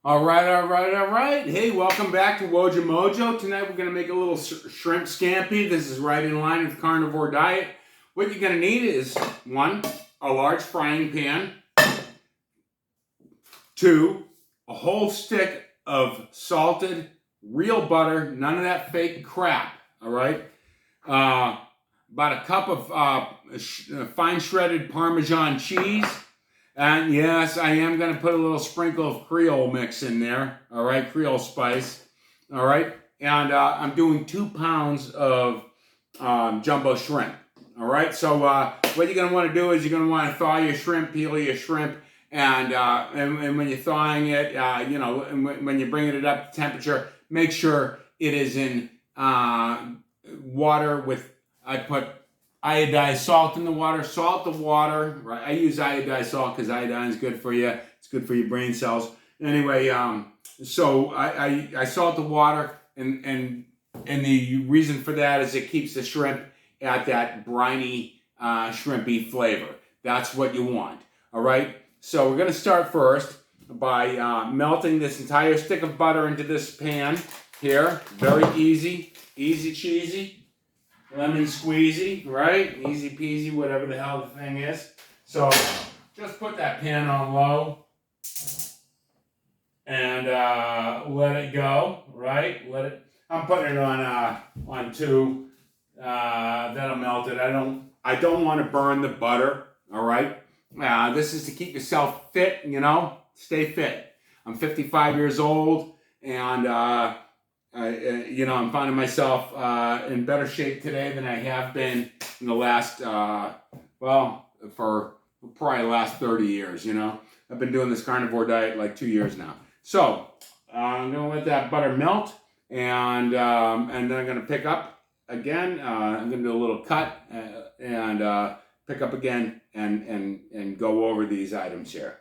All right. Hey, welcome back to Wojo Mojo. Tonight we're going to make a little shrimp scampi. This is right in line with carnivore diet. What you're going to need is, 1, a large frying pan. 2, a whole stick of salted real butter, none of that fake crap, all right? About a cup of fine shredded Parmesan cheese. And yes, I am going to put a little sprinkle of Creole mix in there, all right, Creole spice, all right? And I'm doing 2 pounds of jumbo shrimp, all right? So what you're going to want to do is you're going to want to thaw your shrimp, peel your shrimp, and when you're thawing it, when you're bringing it up to temperature, make sure it is in water with, I put iodized salt in the water. Salt the water, right? I use iodized salt because iodine is good for you. It's good for your brain cells. Anyway, so I salt the water, and the reason for that is it keeps the shrimp at that briny, shrimpy flavor. That's what you want, all right? So we're going to start first by melting this entire stick of butter into this pan here. Very easy cheesy. Lemon squeezy, right? Easy peasy, whatever the hell the thing is. So just put that pan on low and let it go, right? I'm putting it on 2. That'll melt it. I don't want to burn the butter, all right? This is to keep yourself fit, stay fit. I'm 55 years old, and I'm finding myself in better shape today than I have been in the last, for probably the last 30 years, I've been doing this carnivore diet like 2 years now. So I'm going to let that butter melt, and then I'm going to pick up again. I'm going to do a little cut and pick up again and go over these items here.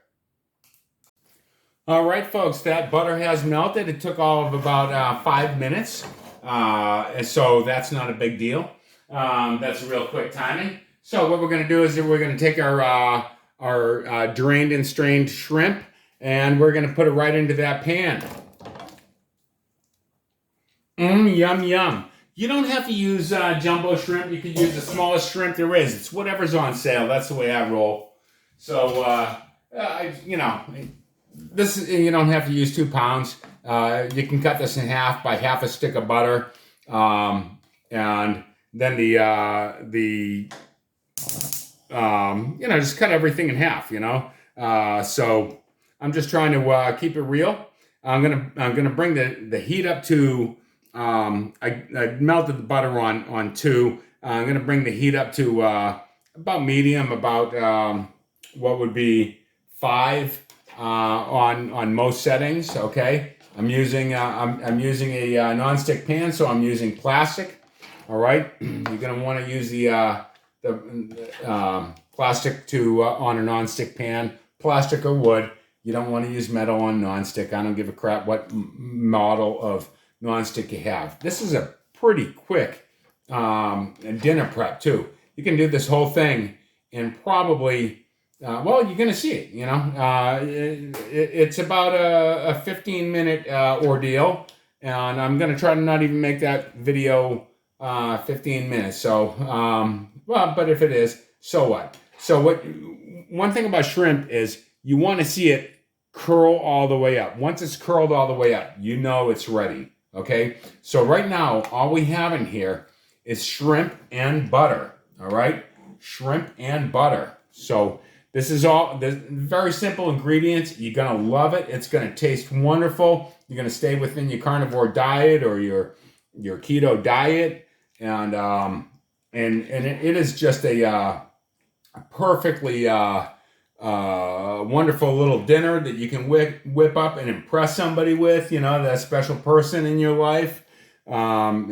All right, folks, that butter has melted. It took all of about 5 minutes, so that's not a big deal. That's real quick timing. So what we're going to do is we're going to take our drained and strained shrimp, and we're going to put it right into that pan. Yum. You don't have to use jumbo shrimp. You can use the smallest shrimp there is. It's whatever's on sale. That's the way I roll. So, this, you don't have to use 2 pounds. You can cut this in half by half a stick of butter, and then just cut everything in half. So I'm just trying to keep it real. I'm gonna bring the heat up to. I melted the butter on 2. I'm gonna bring the heat up to about medium, about what would be 5. On most settings, okay. I'm using a non-stick pan, so I'm using plastic. All right, you're gonna want to use the plastic on a non-stick pan, plastic or wood. You don't want to use metal on non-stick. I don't give a crap what model of non-stick you have. This is a pretty quick dinner prep too. You can do this whole thing in probably. You're going to see it, It's about a 15-minute ordeal, and I'm going to try to not even make that video 15 minutes. So, but if it is, so what? So one thing about shrimp is you want to see it curl all the way up. Once it's curled all the way up, it's ready, okay? So right now, all we have in here is shrimp and butter, all right? Shrimp and butter. So this is all very simple ingredients. You're going to love it. It's going to taste wonderful. You're going to stay within your carnivore diet or your keto diet. And it is just a perfectly wonderful little dinner that you can whip up and impress somebody with, that special person in your life.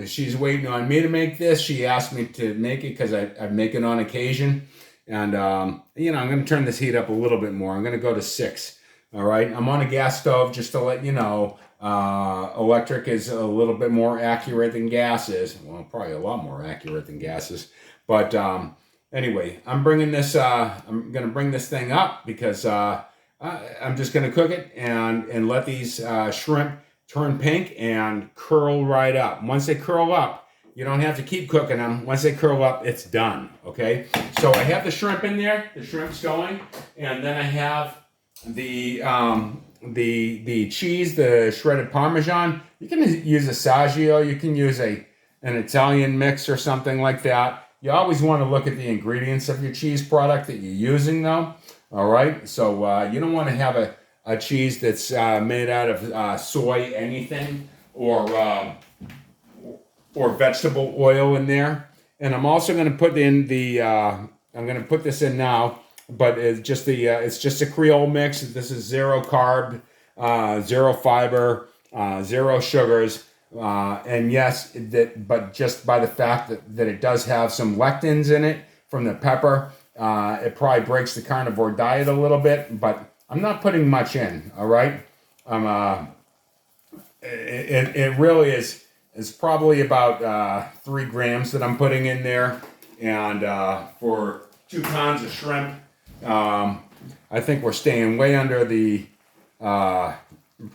She's waiting on me to make this. She asked me to make it because I make it on occasion. And, I'm going to turn this heat up a little bit more. I'm going to go to 6. All right. I'm on a gas stove, just to let you know. Electric is a little bit more accurate than gas is. Well, probably a lot more accurate than gas is. But anyway, I'm going to bring this thing up because I'm just going to cook it and let these shrimp turn pink and curl right up. Once they curl up, you don't have to keep cooking them. Once they curl up, it's done, okay? So I have the shrimp in there. The shrimp's going. And then I have the cheese, the shredded Parmesan. You can use a Saggio. You can use an Italian mix or something like that. You always want to look at the ingredients of your cheese product that you're using, though. All right? So you don't want to have a cheese that's made out of soy anything or vegetable oil in there. And I'm also going to put in I'm going to put this in now, but it's just a Creole mix. This is zero carb, zero fiber, zero sugars. And yes, but just by the fact that it does have some lectins in it from the pepper, it probably breaks the carnivore diet a little bit, but I'm not putting much in, all right? It really is probably about 3 grams that I'm putting in there. And for 2 pounds of shrimp, I think we're staying way under the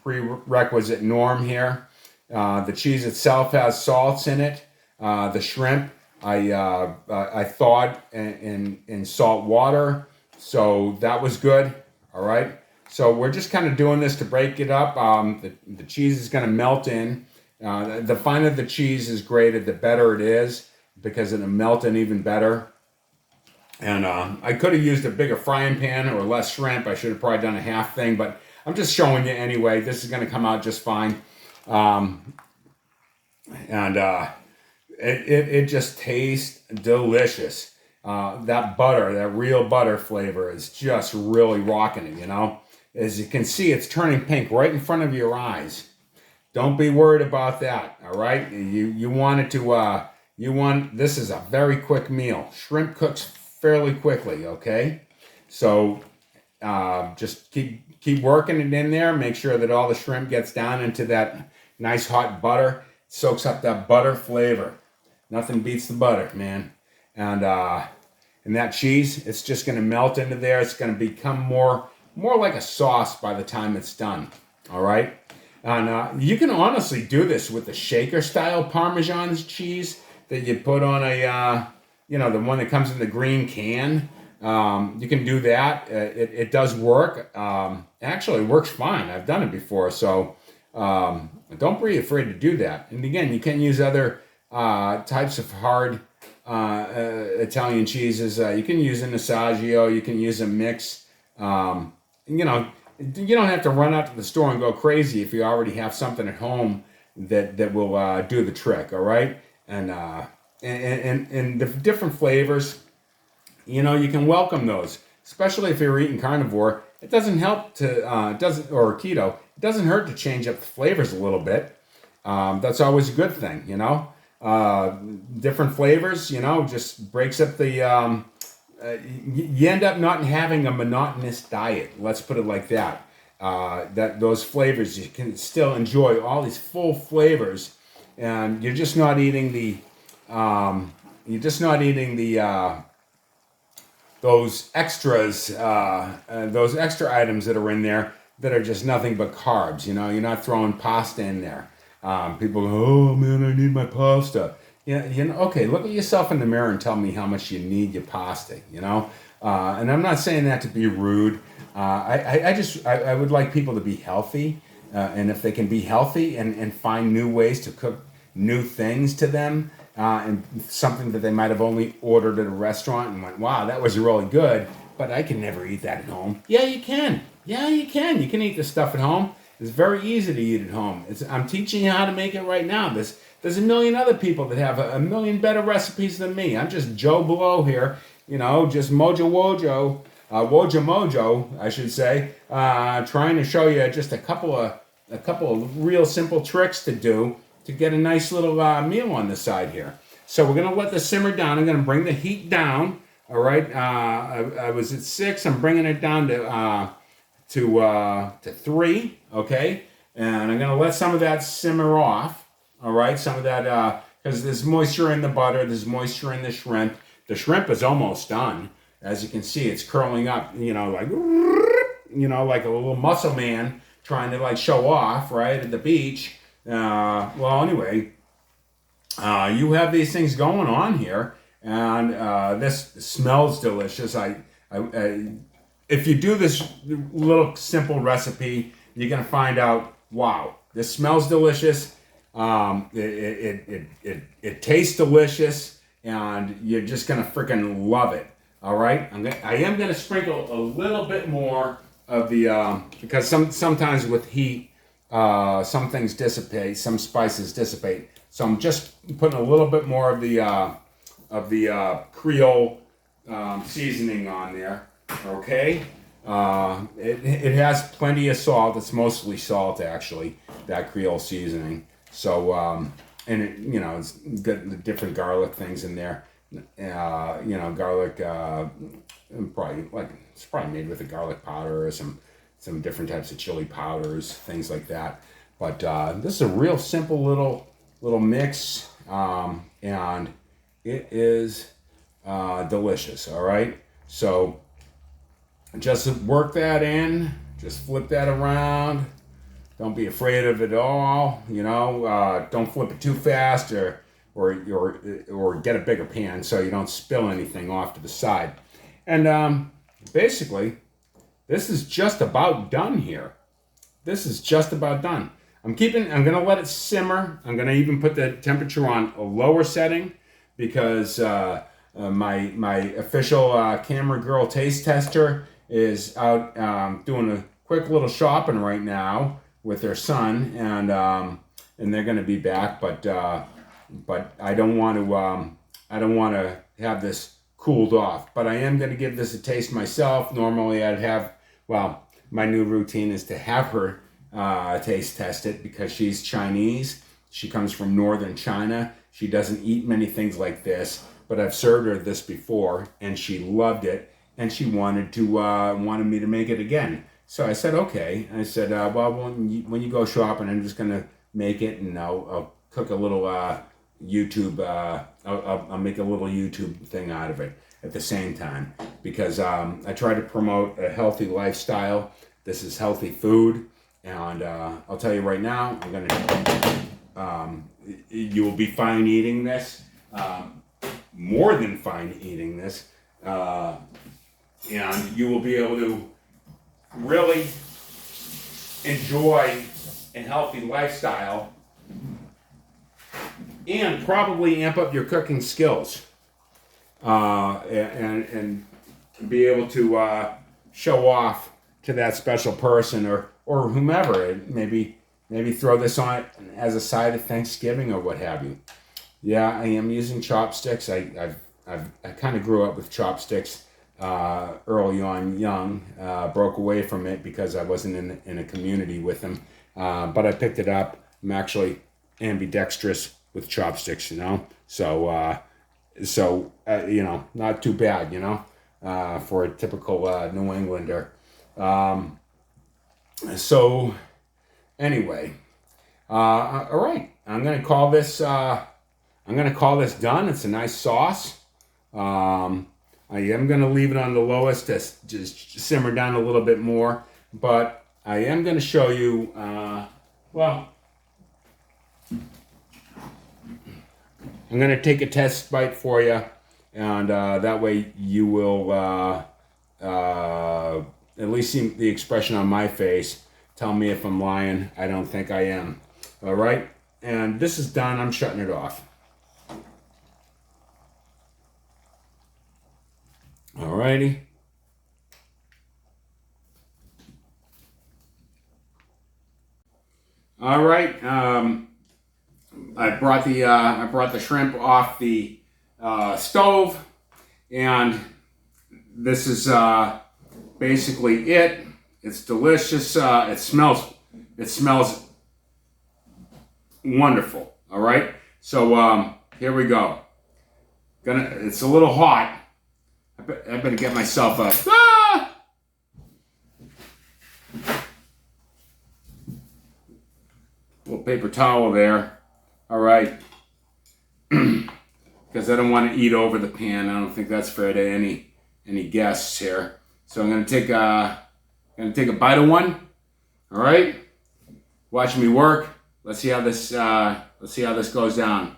prerequisite norm here. The cheese itself has salts in it. The shrimp, I thawed in salt water, so that was good. All right. So we're just kind of doing this to break it up. The cheese is going to melt in. The finer the cheese is grated, the better it is because it'll melt in even better. And I could have used a bigger frying pan or less shrimp. I should have probably done a half thing, but I'm just showing you anyway. This is going to come out just fine. It just tastes delicious. That butter, that real butter flavor is just really rocking it, you know. As you can see, it's turning pink right in front of your eyes. Don't be worried about that, all right? You want it to, this is a very quick meal. Shrimp cooks fairly quickly, okay? So just keep working it in there. Make sure that all the shrimp gets down into that nice hot butter. Soaks up that butter flavor. Nothing beats the butter, man. And that cheese, it's just going to melt into there. It's going to become more like a sauce by the time it's done, all right? And you can honestly do this with the shaker style Parmesan cheese that you put on the one that comes in the green can. You can do that. It does work. Actually, it works fine. I've done it before. So don't be afraid to do that. And again, you can use other types of hard Italian cheeses. You can use an Assaggio. You can use a mix. You don't have to run out to the store and go crazy if you already have something at home that will do the trick, all right? And the different flavors, you can welcome those, especially if you're eating carnivore. It doesn't help to, or keto, it doesn't hurt to change up the flavors a little bit. That's always a good thing, different flavors, just breaks up the, you end up not having a monotonous diet. Let's put it like that. Those flavors, you can still enjoy all these full flavors, and you're just not eating those extras, those extra items that are in there that are just nothing but carbs. You're not throwing pasta in there. People go, oh man, I need my pasta. Yeah, okay, look at yourself in the mirror and tell me how much you need your pasta, And I'm not saying that to be rude. I would like people to be healthy. And if they can be healthy and find new ways to cook new things to them, and something that they might have only ordered at a restaurant and went, wow, that was really good, but I can never eat that at home. Yeah, you can. Yeah, you can. You can eat this stuff at home. It's very easy to eat at home. I'm teaching you how to make it right now. There's a million other people that have a million better recipes than me. I'm just Joe Blow here, just Mojo, I should say, trying to show you just a couple of real simple tricks to do to get a nice little meal on the side here. So we're going to let this simmer down. I'm going to bring the heat down. All right. I was at 6. I'm bringing it down to 3. Okay. And I'm going to let some of that simmer off. All right. Some of that, because there's moisture in the butter. There's moisture in the shrimp. The shrimp is almost done. As you can see, it's curling up, like, like a little muscle man trying to like show off, right, at the beach. Well, anyway, you have these things going on here, and this smells delicious. If you do this little simple recipe, you're gonna find out, wow, this smells delicious. It tastes delicious, and you're just gonna freaking love it. All right, I am gonna sprinkle a little bit more of the because sometimes with heat, some things dissipate, some spices dissipate. So I'm just putting a little bit more of the Creole seasoning on there. Okay, it has plenty of salt. It's mostly salt, actually, that Creole seasoning. So and it's got the different garlic things in there. Garlic, it's probably made with a garlic powder or some different types of chili powders, things like that. But this is a real simple little mix, and it is delicious. All right, so just work that in, just flip that around. Don't be afraid of it all. Don't flip it too fast, or get a bigger pan so you don't spill anything off to the side. And basically, this is just about done here. This is just about done. I'm gonna let it simmer. I'm gonna even put the temperature on a lower setting because my official camera girl taste tester is out doing a quick little shopping right now with their son, and they're gonna be back, but I don't want to have this cooled off. But I am going to give this a taste myself. Normally my new routine is to have her taste test it because she's Chinese. She comes from northern China. She doesn't eat many things like this, but I've served her this before, and she loved it, and she wanted me to make it again. So I said, okay. I said, well, when you go shopping, I'm just going to make it, and I'll cook a little YouTube. I'll make a little YouTube thing out of it at the same time, because I try to promote a healthy lifestyle. This is healthy food, and I'll tell you right now, you will be fine eating this, more than fine eating this, and you will be able to really enjoy a healthy lifestyle and probably amp up your cooking skills, and be able to show off to that special person or whomever. Maybe throw this on as a side of Thanksgiving or what have you. Yeah, I am using chopsticks. I kind of grew up with chopsticks early on, young. Broke away from it because I wasn't in a community with them, but I picked it up. I'm actually ambidextrous with chopsticks, so not too bad, for a typical New Englander. So anyway, all right, I'm gonna call this done. It's a nice sauce. I am gonna leave it on the lowest to just simmer down a little bit more, but I am gonna show you. I'm going to take a test bite for you, and that way you will at least see the expression on my face. Tell me if I'm lying. I don't think I am. All right? And this is done. I'm shutting it off. All righty. All right. I brought the shrimp off the stove, and this is basically it. It's delicious. It smells wonderful. All right. So here we go. It's a little hot. I better get myself a little paper towel there. All right, because I don't want to eat over the pan. I don't think that's fair to any guests here. So I'm going to take Gonna take a bite of one. All right. Watch me work. Let's see how this goes down.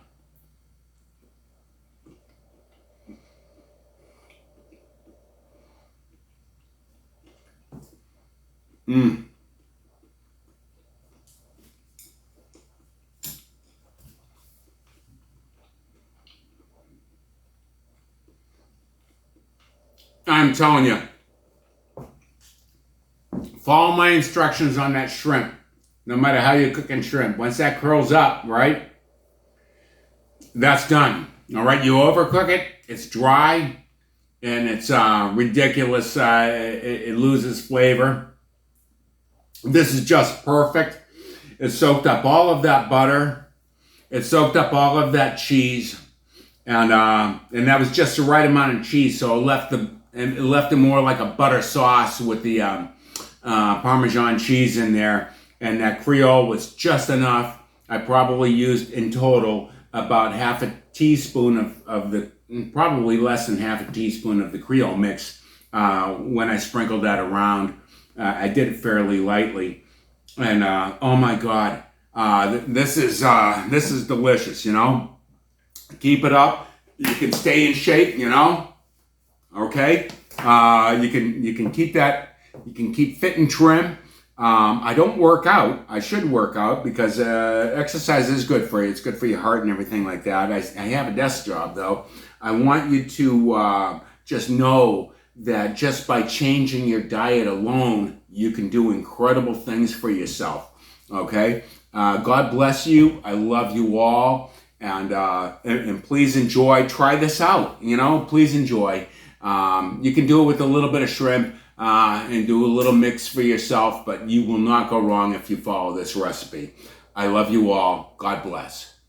I'm telling you, follow my instructions on that shrimp. No matter how you're cooking shrimp, once that curls up, right, that's done. All right, you overcook it, it's dry, and it's ridiculous. It loses flavor. This is just perfect. It soaked up all of that butter. It soaked up all of that cheese, and that was just the right amount of cheese. So it left it more like a butter sauce with the Parmesan cheese in there, and that Creole was just enough. I probably used in total about half a teaspoon of the, probably less than half a teaspoon of the Creole mix when I sprinkled that around. I did it fairly lightly, and oh my God, this is delicious. You know, keep it up. You can stay in shape. You know, okay. You can keep that. You can keep fit and trim. I don't work out. I should work out because exercise is good for you. It's good for your heart and everything like that. I have a desk job though. I want you to just know that just by changing your diet alone, you can do incredible things for yourself. Okay? God bless you. I love you all. And please enjoy. Try this out. You know, please enjoy. You can do it with a little bit of shrimp. And do a little mix for yourself, but you will not go wrong if you follow this recipe. I love you all. God bless.